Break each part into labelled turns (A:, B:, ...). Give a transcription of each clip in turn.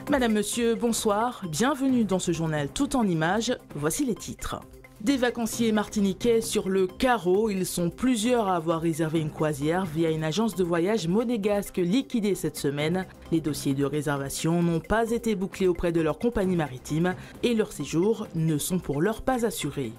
A: Madame, Monsieur, bonsoir. Bienvenue dans ce journal tout en images. Voici les titres. Des vacanciers martiniquais sur le carreau. Ils sont plusieurs à avoir réservé une croisière via une agence de voyage monégasque liquidée cette semaine. Les dossiers de réservation n'ont pas été bouclés auprès de leur compagnie maritime et leurs séjours ne sont pour l'heure pas assurés.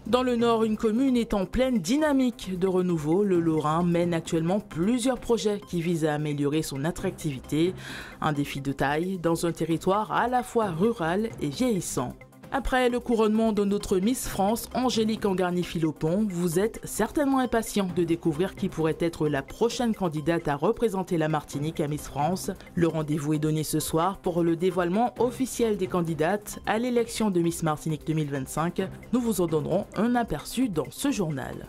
A: Dans le Nord, une commune est en pleine dynamique de renouveau. Le Lorrain mène actuellement plusieurs projets qui visent à améliorer son attractivité. Un défi de taille dans un territoire à la fois rural et vieillissant. Après le couronnement de notre Miss France, Angélique Angarny-Philopon, vous êtes certainement impatient de découvrir qui pourrait être la prochaine candidate à représenter la Martinique à Miss France. Le rendez-vous est donné ce soir pour le dévoilement officiel des candidates à l'élection de Miss Martinique 2025. Nous vous en donnerons un aperçu dans ce journal.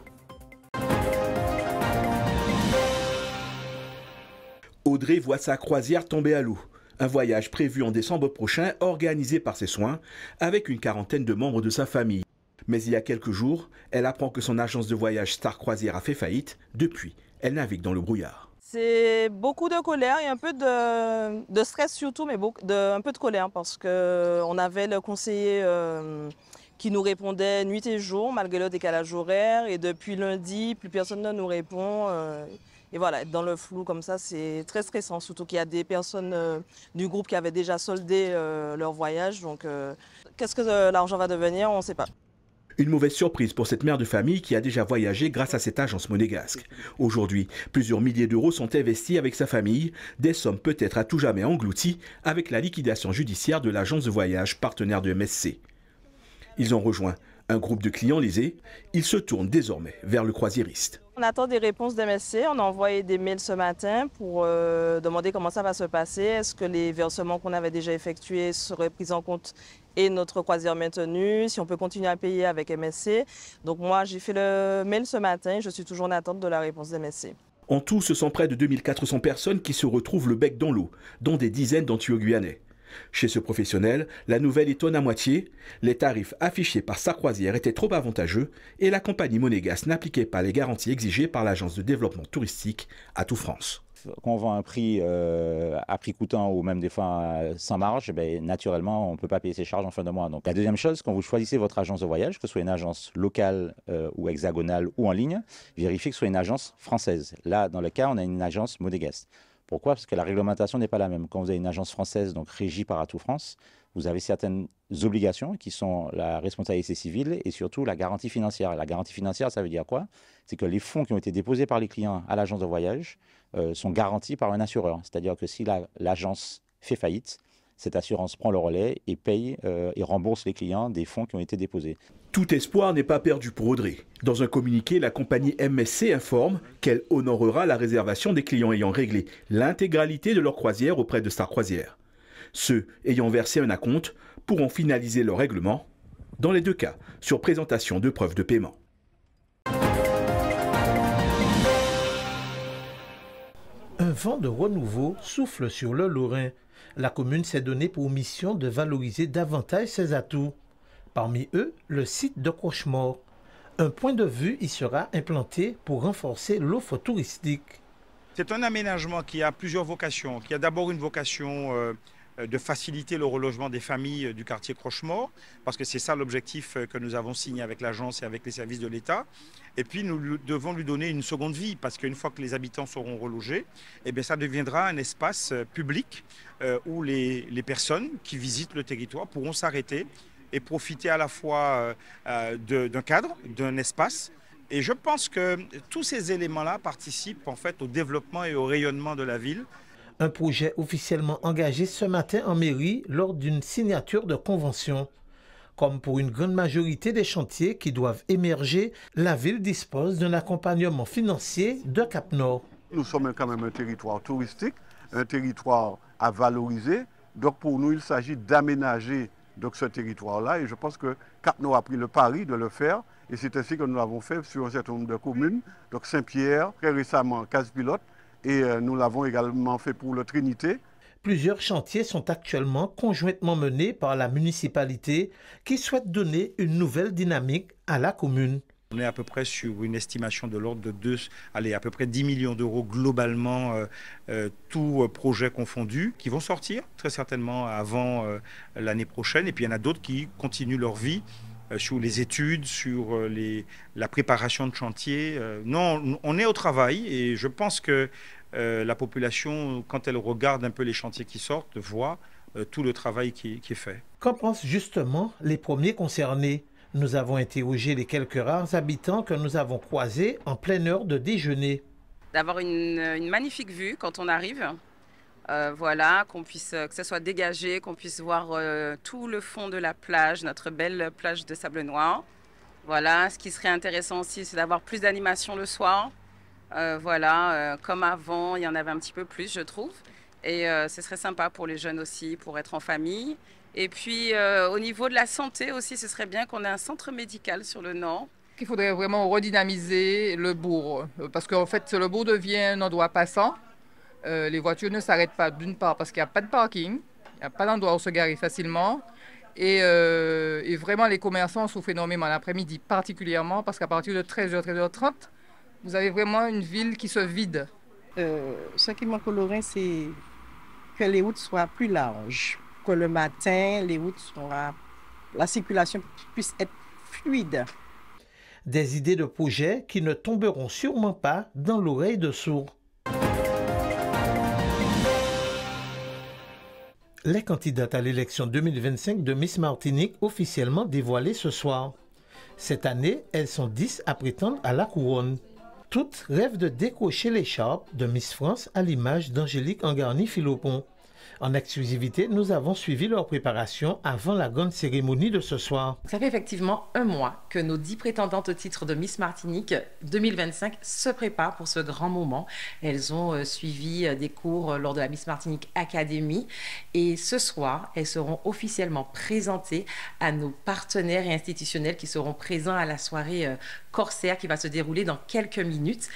B: Audrey voit sa croisière tomber à l'eau. Un voyage prévu en décembre prochain, organisé par ses soins, avec une quarantaine de membres de sa famille. Mais il y a quelques jours, elle apprend que son agence de voyage Star Croisière a fait faillite. Depuis, elle navigue dans le brouillard.
C: C'est beaucoup de colère et un peu de stress surtout, mais un peu de colère parce qu'on avait le conseiller qui nous répondait nuit et jour malgré le décalage horaire. Et depuis lundi, plus personne ne nous répond. Et voilà, être dans le flou comme ça, c'est très stressant, surtout qu'il y a des personnes du groupe qui avaient déjà soldé leur voyage. Donc, qu'est-ce que l'argent va devenir, on ne sait pas.
B: Une mauvaise surprise pour cette mère de famille qui a déjà voyagé grâce à cette agence monégasque. Aujourd'hui, plusieurs milliers d'euros sont investis avec sa famille, des sommes peut-être à tout jamais englouties avec la liquidation judiciaire de l'agence de voyage partenaire de MSC. Ils ont rejoint un groupe de clients lésés. Ils se tournent désormais vers le croisiériste.
C: On attend des réponses d'MSC. On a envoyé des mails ce matin pour demander comment ça va se passer. Est-ce que les versements qu'on avait déjà effectués seraient pris en compte et notre croisière maintenue, si on peut continuer à payer avec MSC. Donc moi, j'ai fait le mail ce matin. Je suis toujours en attente de la réponse d'MSC.
B: En tout, ce sont près de 2400 personnes qui se retrouvent le bec dans l'eau, dont des dizaines d'Antio-Guyanais. Chez ce professionnel, la nouvelle étonne à moitié. Les tarifs affichés par sa croisière étaient trop avantageux et la compagnie monégasque n'appliquait pas les garanties exigées par l'agence de développement touristique Atout France.
D: Quand on vend un prix à prix coûtant ou même des fois sans marge, naturellement, on ne peut pas payer ses charges en fin de mois. Donc, la deuxième chose, quand vous choisissez votre agence de voyage, que ce soit une agence locale ou hexagonale ou en ligne, vérifiez que ce soit une agence française. Là, dans le cas, on a une agence monégasque. Pourquoi? Parce que la réglementation n'est pas la même. Quand vous avez une agence française, donc régie par Atout France, vous avez certaines obligations qui sont la responsabilité civile et surtout la garantie financière. La garantie financière, ça veut dire quoi? C'est que les fonds qui ont été déposés par les clients à l'agence de voyage sont garantis par un assureur. C'est-à-dire que si l'agence fait faillite, cette assurance prend le relais et paye et rembourse les clients des fonds qui ont été déposés.
B: Tout espoir n'est pas perdu pour Audrey. Dans un communiqué, la compagnie MSC informe qu'elle honorera la réservation des clients ayant réglé l'intégralité de leur croisière auprès de Star Croisière. Ceux ayant versé un acompte pourront finaliser leur règlement, dans les deux cas, sur présentation de preuves de paiement.
E: Un vent de renouveau souffle sur le Lorrain. La commune s'est donnée pour mission de valoriser davantage ses atouts. Parmi eux, le site de Crochemort. Un point de vue y sera implanté pour renforcer l'offre touristique.
F: C'est un aménagement qui a plusieurs vocations. Qui a d'abord une vocation de faciliter le relogement des familles du quartier Crochemort, parce que c'est ça l'objectif que nous avons signé avec l'agence et avec les services de l'État. Et puis nous devons lui donner une seconde vie, parce qu'une fois que les habitants seront relogés, eh bien, ça deviendra un espace public où les personnes qui visitent le territoire pourront s'arrêter et profiter à la fois d'un cadre, d'un espace. Et je pense que tous ces éléments-là participent en fait au développement et au rayonnement de la ville.
E: Un projet officiellement engagé ce matin en mairie lors d'une signature de convention. Comme pour une grande majorité des chantiers qui doivent émerger, la ville dispose d'un accompagnement financier de Cap-Nord.
G: Nous sommes quand même un territoire touristique, un territoire à valoriser. Donc pour nous, il s'agit d'aménager ce territoire-là. Et je pense que Cap-Nord a pris le pari de le faire. Et c'est ainsi que nous l'avons fait sur un certain nombre de communes. Donc Saint-Pierre, très récemment Casse-Pilote. Et nous l'avons également fait pour le Trinité.
E: Plusieurs chantiers sont actuellement conjointement menés par la municipalité qui souhaite donner une nouvelle dynamique à la commune.
F: On est à peu près sur une estimation de l'ordre de à peu près 10 millions d'euros globalement, tous projets confondus, qui vont sortir très certainement avant l'année prochaine. Et puis il y en a d'autres qui continuent leur vie sur les études, sur la préparation de chantier. Non, on est au travail et je pense que la population, quand elle regarde un peu les chantiers qui sortent, voit tout le travail qui est fait.
E: Qu'en pensent justement les premiers concernés? Nous avons interrogé les quelques rares habitants que nous avons croisés en pleine heure de déjeuner.
H: D'avoir une magnifique vue quand on arrive, voilà, que ce soit dégagé, qu'on puisse voir tout le fond de la plage, notre belle plage de sable noir. Voilà, ce qui serait intéressant aussi, c'est d'avoir plus d'animation le soir. Voilà, comme avant, il y en avait un petit peu plus, je trouve. Et ce serait sympa pour les jeunes aussi, pour être en famille. Et puis, au niveau de la santé aussi, ce serait bien qu'on ait un centre médical sur le nord.
I: Il faudrait vraiment redynamiser le bourg, parce qu'en fait, le bourg devient un endroit passant. Les voitures ne s'arrêtent pas, d'une part, parce qu'il n'y a pas de parking, il n'y a pas d'endroit où se garer facilement. Et vraiment, les commerçants souffrent énormément l'après-midi, particulièrement, parce qu'à partir de 13h, 13h30, vous avez vraiment une ville qui se vide.
J: Ce qui manque au Lorrain, c'est que les routes soient plus larges. Que le matin, la circulation puisse être fluide.
E: Des idées de projets qui ne tomberont sûrement pas dans l'oreille de sourds. Les candidates à l'élection 2025 de Miss Martinique officiellement dévoilées ce soir. Cette année, elles sont 10 à prétendre à la couronne. Toutes rêvent de décrocher l'écharpe de Miss France à l'image d'Angélique Angarny-Philopon. En exclusivité, nous avons suivi leur préparation avant la grande cérémonie de ce soir.
K: Ça fait effectivement un mois que nos 10 prétendantes au titre de Miss Martinique 2025 se préparent pour ce grand moment. Elles ont suivi des cours lors de la Miss Martinique Academy et ce soir, elles seront officiellement présentées à nos partenaires et institutionnels qui seront présents à la soirée Corsair qui va se dérouler dans quelques minutes.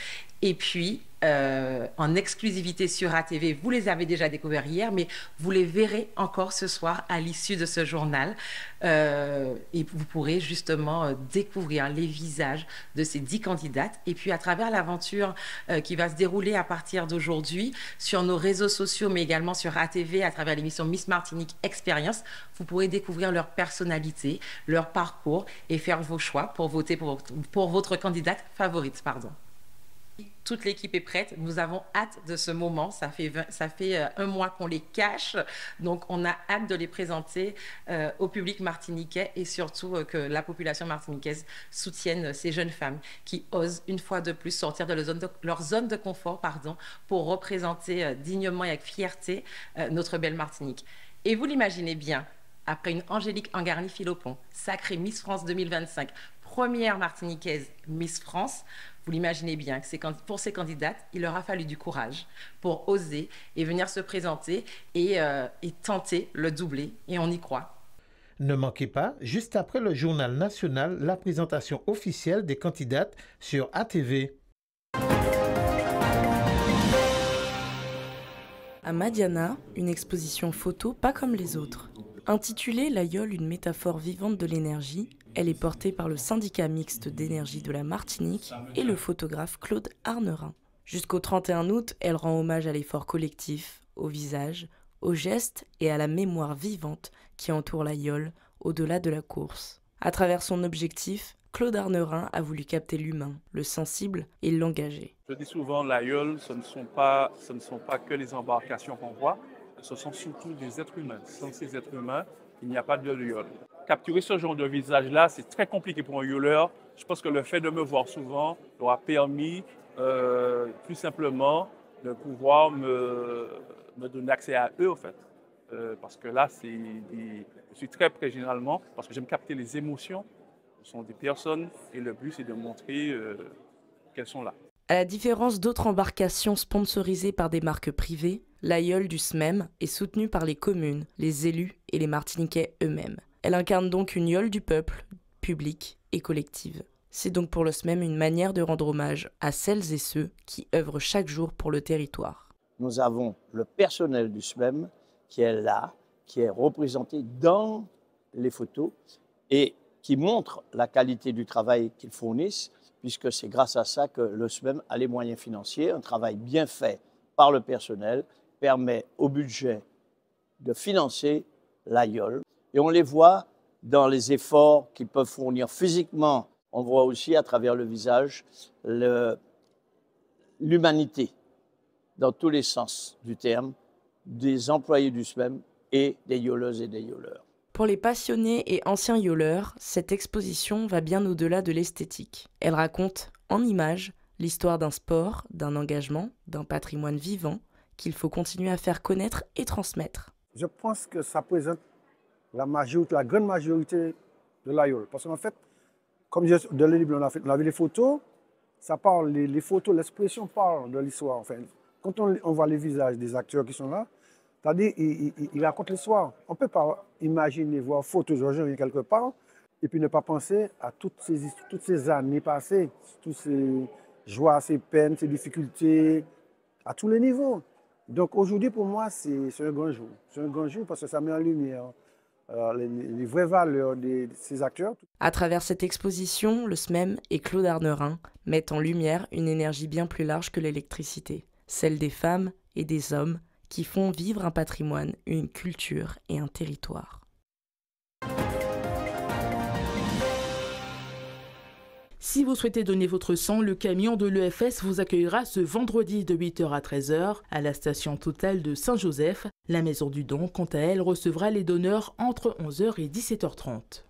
K: Et puis, en exclusivité sur ATV, vous les avez déjà découverts hier, mais vous les verrez encore ce soir à l'issue de ce journal. Et vous pourrez justement découvrir les visages de ces 10 candidates. Et puis, à travers l'aventure qui va se dérouler à partir d'aujourd'hui sur nos réseaux sociaux, mais également sur ATV, à travers l'émission Miss Martinique Experience, vous pourrez découvrir leur personnalité, leur parcours et faire vos choix pour voter pour votre candidate favorite. Toute l'équipe est prête. Nous avons hâte de ce moment. Ça fait un mois qu'on les cache. Donc, on a hâte de les présenter au public martiniquais et surtout que la population martiniquaise soutienne ces jeunes femmes qui osent une fois de plus sortir de leur zone de confort pour représenter dignement et avec fierté notre belle Martinique. Et vous l'imaginez bien, après une Angélique Angarny-Philopon, sacrée Miss France 2025, première martiniquaise Miss France, vous l'imaginez bien que pour ces candidates, il leur a fallu du courage pour oser et venir se présenter et tenter le doublé. Et on y croit.
E: Ne manquez pas, juste après le journal national, la présentation officielle des candidates sur ATV.
L: À Madiana, une exposition photo pas comme les autres. Intitulée L'Aïeul, une métaphore vivante de l'énergie, elle est portée par le syndicat mixte d'énergie de la Martinique et le photographe Claude Arnerin. Jusqu'au 31 août, elle rend hommage à l'effort collectif, au visage, aux gestes et à la mémoire vivante qui entoure l'aïeul au-delà de la course. À travers son objectif, Claude Arnerin a voulu capter l'humain, le sensible et l'engagé.
M: Je dis souvent, l'aïeul, ce ne sont pas que les embarcations qu'on voit, ce sont surtout des êtres humains. Sans ces êtres humains, il n'y a pas de l'aïeul. Capturer ce genre de visage-là, c'est très compliqué pour un yoleur. Je pense que le fait de me voir souvent leur a permis plus simplement de pouvoir me donner accès à eux, en fait. Parce que là, je suis très près généralement, parce que j'aime capter les émotions. Ce sont des personnes et le but, c'est de montrer qu'elles sont là.
L: À la différence d'autres embarcations sponsorisées par des marques privées, l'aïeul du SMEM est soutenue par les communes, les élus et les Martiniquais eux-mêmes. Elle incarne donc une yole du peuple, publique et collective. C'est donc pour le SMEM une manière de rendre hommage à celles et ceux qui œuvrent chaque jour pour le territoire.
N: Nous avons le personnel du SMEM qui est là, qui est représenté dans les photos et qui montrent la qualité du travail qu'ils fournissent, puisque c'est grâce à ça que le SMEM a les moyens financiers. Un travail bien fait par le personnel permet au budget de financer l'AIOL. Et on les voit dans les efforts qu'ils peuvent fournir physiquement. On voit aussi à travers le visage l'humanité, dans tous les sens du terme, des employés du SMEM et des yoleuses et des yoleurs.
L: Pour les passionnés et anciens yoleurs, cette exposition va bien au-delà de l'esthétique. Elle raconte, en images, l'histoire d'un sport, d'un engagement, d'un patrimoine vivant qu'il faut continuer à faire connaître et transmettre.
O: Je pense que ça présente la grande majorité de l'AIOL. Parce qu'en fait, comme dans le livre, on a vu les photos, ça parle, les photos, l'expression parle de l'histoire. Enfin, quand on voit les visages des acteurs qui sont là, c'est-à-dire ils racontent l'histoire. On ne peut pas imaginer voir photos aujourd'hui quelque part et puis ne pas penser à toutes ces années passées, toutes ces joies, ces peines, ces difficultés, à tous les niveaux. Donc aujourd'hui, pour moi, c'est un grand jour. C'est un grand jour parce que ça met en lumière les vraies valeurs de ces acteurs.
L: À travers cette exposition, le SMEM et Claude Arnerin mettent en lumière une énergie bien plus large que l'électricité, celle des femmes et des hommes qui font vivre un patrimoine, une culture et un territoire.
A: Si vous souhaitez donner votre sang, le camion de l'EFS vous accueillera ce vendredi de 8h à 13h à la station Total de Saint-Joseph. La Maison du Don, quant à elle, recevra les donneurs entre 11h et 17h30.